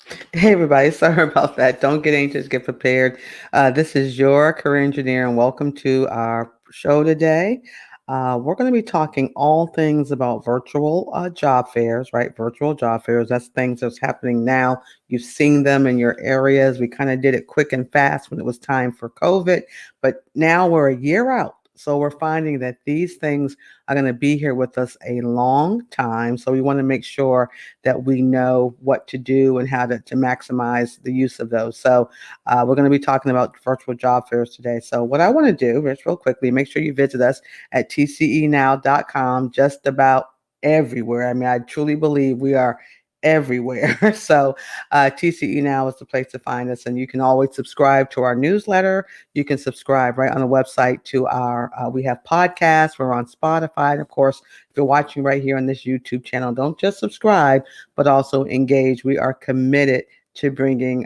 Hey everybody, sorry about that. Don't get anxious, get prepared. This is your career engineer, and welcome to our show today. We're going to be talking all things about virtual job fairs, right? Virtual job fairs, that's things that's happening now. You've seen them in your areas. We kind of did it quick and fast when it was time for COVID, but now we're a year out. So we're finding that these things are going to be here with us a long time. So we want to make sure that we know what to do and how to maximize the use of those. So we're going to be talking about virtual job fairs today. So what I want to do, Rich, real quickly, make sure you visit us at tcenow.com, just about everywhere. I mean, I truly believe we are everywhere. So TCE Now is the place to find us, and you can always subscribe to our newsletter. You can subscribe right on the website to our, we have podcasts. We're on Spotify. And of course, if you're watching right here on this YouTube channel, don't just subscribe, but also engage. We are committed to bringing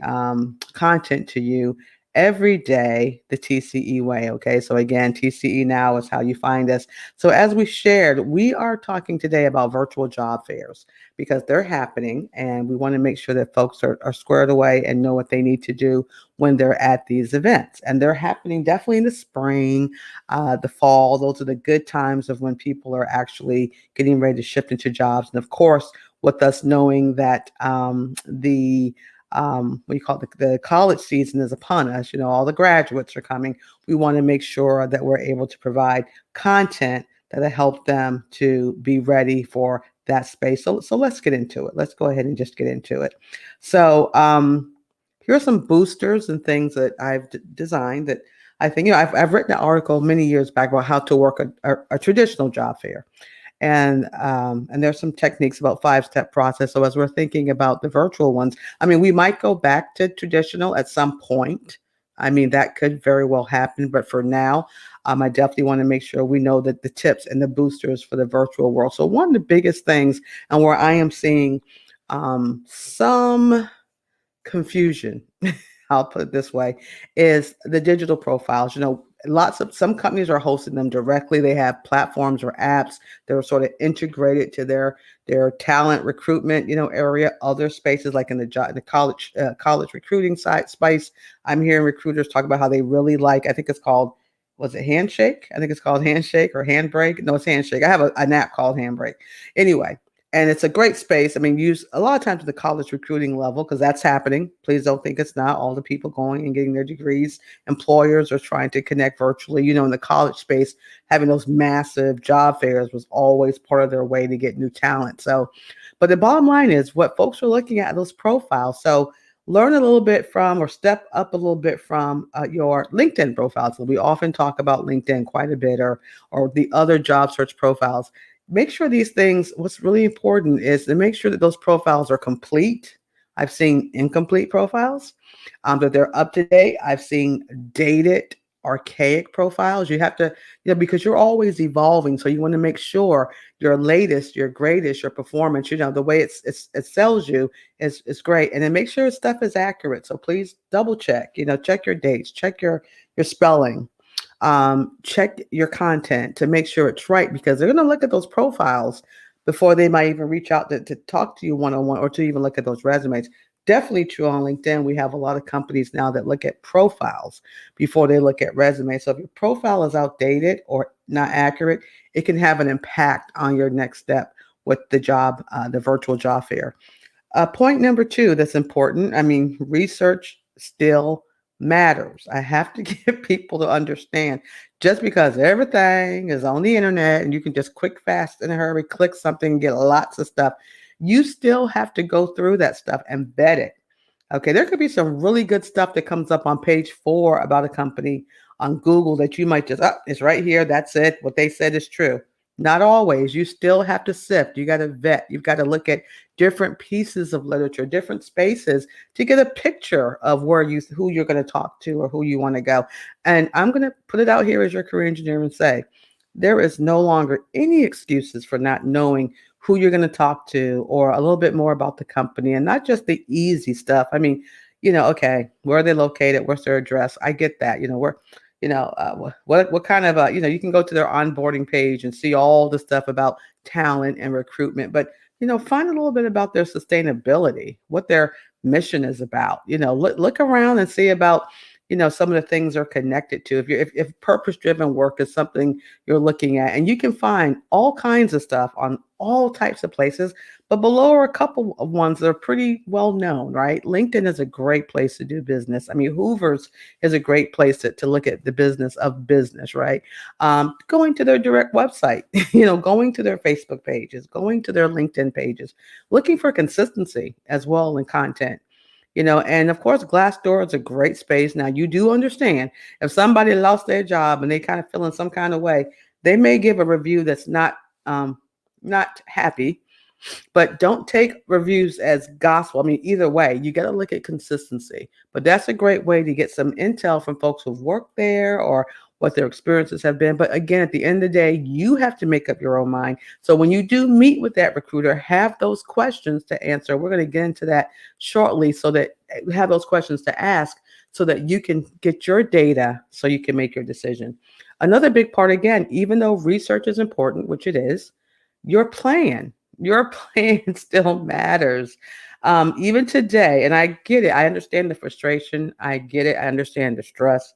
content to you every day the TCE way. Okay. So again, TCE Now is how you find us. So as we shared, we are talking today about virtual job fairs because they're happening, and we want to make sure that folks are squared away and know what they need to do when they're at these events. And they're happening definitely in the spring, the fall. Those are the good times of when people are actually getting ready to shift into jobs. And of course, with us knowing that the what you call it, the college season is upon us. You know, all the graduates are coming. We want to make sure that we're able to provide content that'll help them to be ready for that space. So let's get into it. Let's go ahead and just get into it. So here are some boosters and things that I've designed that I think, I've written an article many years back about how to work a traditional job fair. And there's some techniques about five-step process. So as we're thinking about the virtual ones, I mean, we might go back to traditional at some point. I mean, that could very well happen. But for now, I definitely want to make sure we know that the tips and the boosters for the virtual world. So one of the biggest things, and where I am seeing some confusion, I'll put it this way, is the digital profiles. You know, lots of some companies are hosting them directly. They have platforms or apps that are sort of integrated to their talent recruitment, area. Other spaces like in the college recruiting site space, I'm hearing recruiters talk about how they really like. I think it's called, was it Handshake? I think it's called Handshake or Handbrake. No, it's Handshake. I have an app called Handbrake. Anyway, and it's a great space. I mean, use a lot of times at the college recruiting level because that's happening. Please don't think it's not. All the people going and getting their degrees, employers are trying to connect virtually. In the college space, having those massive job fairs was always part of their way to get new talent. So, but the bottom line is what folks are looking at those profiles. So learn a little bit from, or step up a little bit from your LinkedIn profiles. So we often talk about LinkedIn quite a bit, or the other job search profiles. Make sure these things, what's really important is to make sure that those profiles are complete. I've seen incomplete profiles, that they're up to date. I've seen dated, archaic profiles. You have to, because you're always evolving. So you want to make sure your latest, your greatest, your performance, the way it sells you is great. And then make sure stuff is accurate. So please double check, check your dates, check your spelling, check your content to make sure it's right, because they're going to look at those profiles before they might even reach out to talk to you one-on-one, or to even look at those resumes. Definitely true on LinkedIn. We have a lot of companies now that look at profiles before they look at resumes. So if your profile is outdated or not accurate, it can have an impact on your next step with the virtual job fair. Point number two that's important. I mean, research still matters. I have to get people to understand, just because everything is on the internet and you can just quick, fast, in a hurry, click something, get lots of stuff, you still have to go through that stuff and vet it. Okay, there could be some really good stuff that comes up on page 4 about a company on Google that you might just, it's right here. That's it. What they said is true. Not always. You still have to sift. You got to vet. You've got to look at different pieces of literature, different spaces to get a picture of who you're going to talk to or who you want to go. And I'm going to put it out here as your career engineer and say, there is no longer any excuses for not knowing who you're going to talk to, or a little bit more about the company, and not just the easy stuff. I mean, okay, where are they located? What's their address? I get that. Where, what kind of, you can go to their onboarding page and see all the stuff about talent and recruitment, but find a little bit about their sustainability, what their mission is about. Look around and see about, some of the things are connected to. If purpose driven work is something you're looking at, and you can find all kinds of stuff on all types of places, but below are a couple of ones that are pretty well known, right? LinkedIn is a great place to do business. I mean, Hoover's is a great place to look at the business of business, right? Going to their direct website, going to their Facebook pages, going to their LinkedIn pages, looking for consistency as well in content. And of course, Glassdoor is a great space. Now, you do understand if somebody lost their job and they kind of feel in some kind of way, they may give a review that's not happy, but don't take reviews as gospel. I mean, either way, you got to look at consistency. But that's a great way to get some intel from folks who've worked there or what their experiences have been. But again, at the end of the day, you have to make up your own mind. So when you do meet with that recruiter, have those questions to answer. We're going to get into that shortly, so that have those questions to ask so that you can get your data so you can make your decision. Another big part, again, even though research is important, which it is, your plan. Your plan still matters. Even today, and I get it. I understand the frustration. I get it. I understand the stress.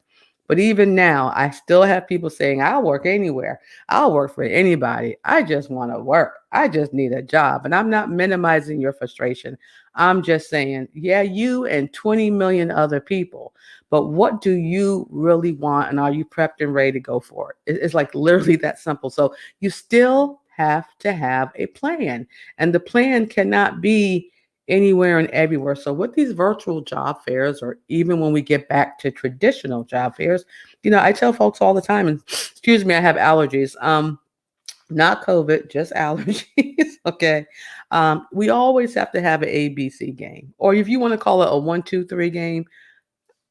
But even now, I still have people saying, I'll work anywhere. I'll work for anybody. I just want to work. I just need a job. And I'm not minimizing your frustration. I'm just saying, yeah, you and 20 million other people. But what do you really want? And are you prepped and ready to go for it? It's like literally that simple. So you still have to have a plan. And the plan cannot be anywhere and everywhere. So with these virtual job fairs, or even when we get back to traditional job fairs, I tell folks all the time, and excuse me, I have allergies. Not COVID, just allergies. Okay. We always have to have an ABC game, or if you want to call it a 1, 2, 3 game.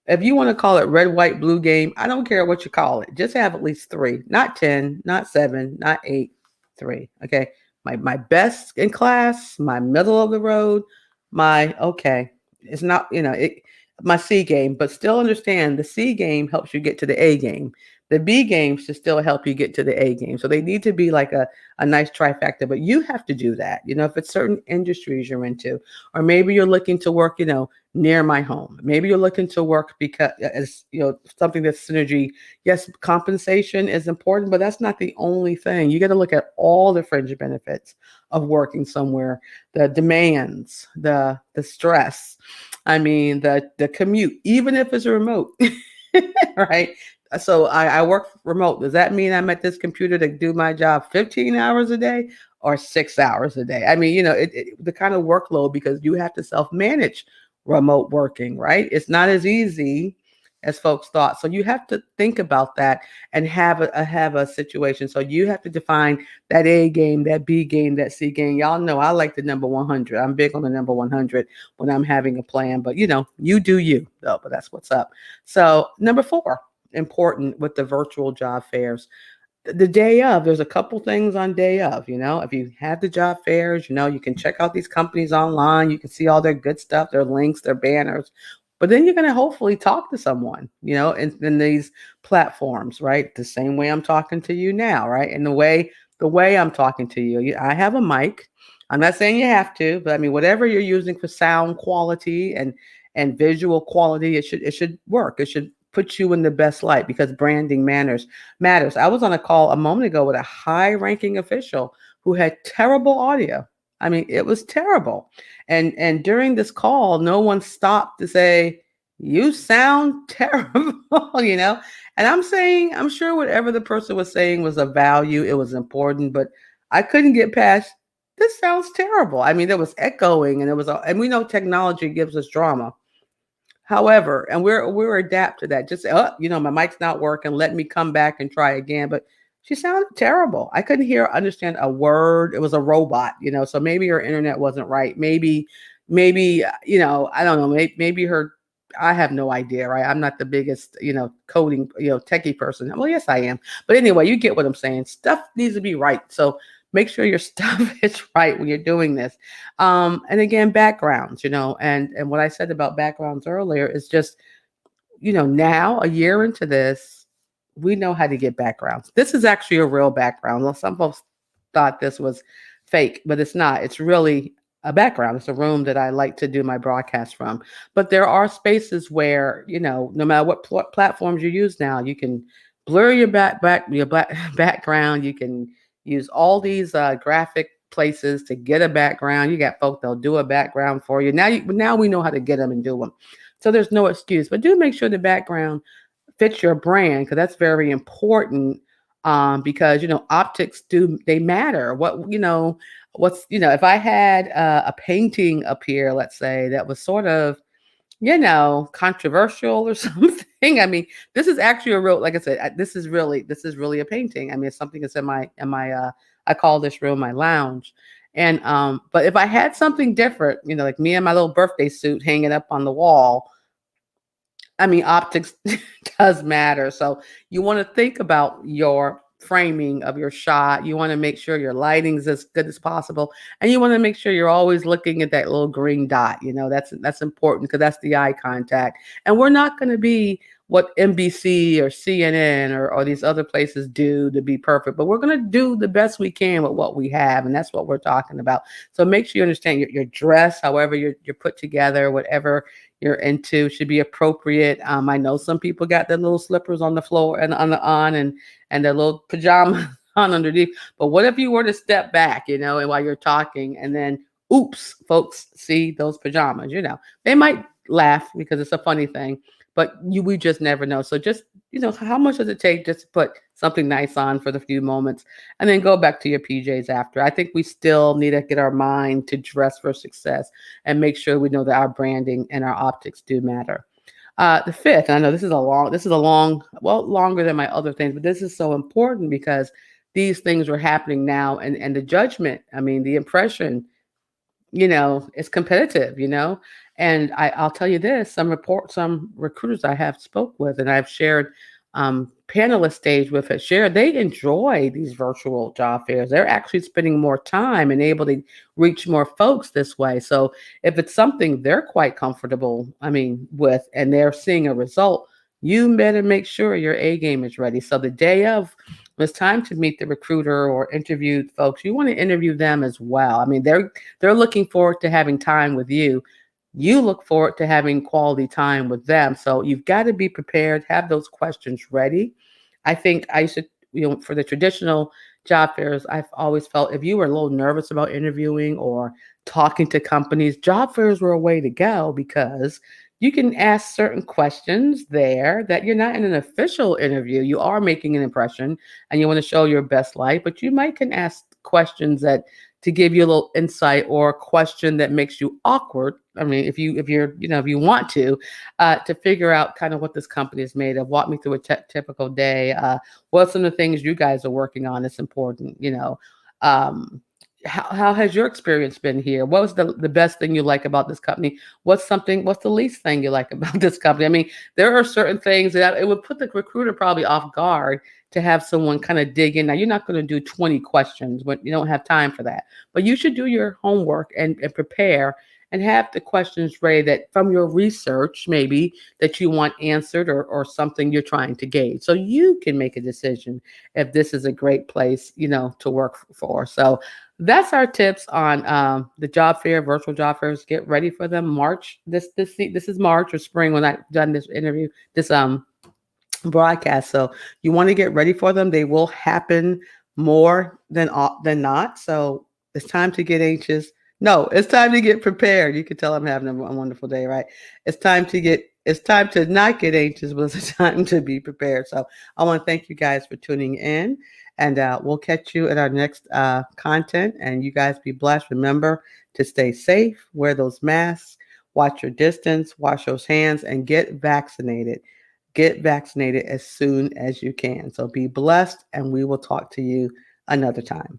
If you want to call it red, white, blue game, I don't care what you call it. Just have at least 3, not 10, not 7, not 8, 3. Okay. My best in class, my middle of the road, it's not, my C game, but still understand the C game helps you get to the A game. The B game should still help you get to the A game. So they need to be like a nice trifecta, but you have to do that. If it's certain industries you're into, or maybe you're looking to work, near my home. Maybe you're looking to work because as something that's synergy. Yes, compensation is important, but that's not the only thing. You got to look at all the fringe benefits of working somewhere, the demands, the stress. I mean, the commute, even if it's remote, right? So I work remote. Does that mean I'm at this computer to do my job 15 hours a day or 6 hours a day? I mean, the kind of workload, because you have to self-manage remote working, right? It's not as easy as folks thought. So you have to think about that and have a situation. So you have to define that A game, that B game, that C game. Y'all know I like the number 100. I'm big on the number 100 when I'm having a plan, but you do you though, but that's what's up. So number 4, important with the virtual job fairs. The day of, there's a couple things on day of, if you have the job fairs, you can check out these companies online. You can see all their good stuff, their links, their banners. But then you're going to hopefully talk to someone, in these platforms, right? The same way I'm talking to you now, right? And the way I'm talking to you, I have a mic. I'm not saying you have to, but I mean, whatever you're using for sound quality and visual quality, it should work. It should put you in the best light, because branding matters. I was on a call a moment ago with a high-ranking official who had terrible audio. I mean, it was terrible. And during this call, no one stopped to say, "You sound terrible," And I'm sure whatever the person was saying was of value, it was important, but I couldn't get past, "This sounds terrible." I mean, there was echoing, and we know technology gives us drama. However, and we're adapt to that. Just my mic's not working. Let me come back and try again. But she sounded terrible. I couldn't understand a word. It was a robot, So maybe her internet wasn't right. Maybe I don't know. Maybe her. I have no idea, right? I'm not the biggest, coding, techie person. Well, yes, I am. But anyway, you get what I'm saying. Stuff needs to be right. So make sure your stuff is right when you're doing this. And again, backgrounds, and what I said about backgrounds earlier is just, now a year into this, we know how to get backgrounds. This is actually a real background. Well, some folks thought this was fake, but it's not. It's really a background. It's a room that I like to do my broadcast from. But there are spaces where, no matter what platforms you use now, you can blur your background. You can use all these graphic places to get a background. You got folk that'll do a background for you. Now we know how to get them and do them. So there's no excuse. But do make sure the background fits your brand, because that's very important. Because optics they matter. If I had a painting up here, let's say, that was sort of controversial or something. I mean, this is actually a real, like I said, this is really a painting. I mean, it's something that's in my I call this room my lounge. And but if I had something different, like me and my little birthday suit hanging up on the wall, I mean, optics does matter. So you want to think about your framing of your shot. You want to make sure your lighting's as good as possible, and you want to make sure you're always looking at that little green dot. That's important, because that's the eye contact. And we're not going to be what NBC or CNN or these other places do to be perfect, but we're going to do the best we can with what we have, and that's what we're talking about. So make sure you understand your dress, however you're put together, whatever you're into, should be appropriate. I know some people got their little slippers on the floor and and their little pajamas on underneath. But what if you were to step back, and while you're talking, and then oops, folks see those pajamas, they might laugh because it's a funny thing, but we just never know. So just, how much does it take just to put something nice on for the few moments and then go back to your PJs after? I think we still need to get our mind to dress for success and make sure we know that our branding and our optics do matter. The fifth, and I know this is well, longer than my other things, but this is so important because these things are happening now, and the judgment, I mean, the impression, it's competitive, and I'll tell you this, some recruiters I have spoke with and I've shared panelist stage with have shared, they enjoy these virtual job fairs. They're actually spending more time and able to reach more folks this way. So if it's something they're quite comfortable, with, and they're seeing a result, you better make sure your A game is ready. So the day of, when it's time to meet the recruiter or interview folks, you want to interview them as well. I mean, they're looking forward to having time with you. You look forward to having quality time with them. So you've got to be prepared, have those questions ready. I think I should, for the traditional job fairs, I've always felt if you were a little nervous about interviewing or talking to companies, job fairs were a way to go, because you can ask certain questions there that you're not in an official interview. You are making an impression and you want to show your best light, but you might can ask questions that to give you a little insight, or a question that makes you awkward. I mean, if you want to figure out kind of what this company is made of. Walk me through a typical day. What are some of the things you guys are working on that's important? Um, how has your experience been here? What was the best thing you like about this company? What's the least thing you like about this company? I mean, there are certain things that it would put the recruiter probably off guard to have someone kind of dig in. Now, you're not going to do 20 questions when you don't have time for that, but you should do your homework and prepare and have the questions ready that from your research, maybe that you want answered, or something you're trying to gauge. So you can make a decision if this is a great place, to work for. So that's our tips on the job fair, virtual job fairs. Get ready for them. March. This is March or spring when I've done this interview. This broadcast. So you want to get ready for them. They will happen more than not. So it's time to get anxious. No, it's time to get prepared. You can tell I'm having a wonderful day, right? It's time to not get anxious, but it's time to be prepared. So I want to thank you guys for tuning in, and we'll catch you at our next content. And you guys be blessed. Remember to stay safe, wear those masks, watch your distance, wash those hands, and get vaccinated. Get vaccinated as soon as you can. So be blessed, and we will talk to you another time.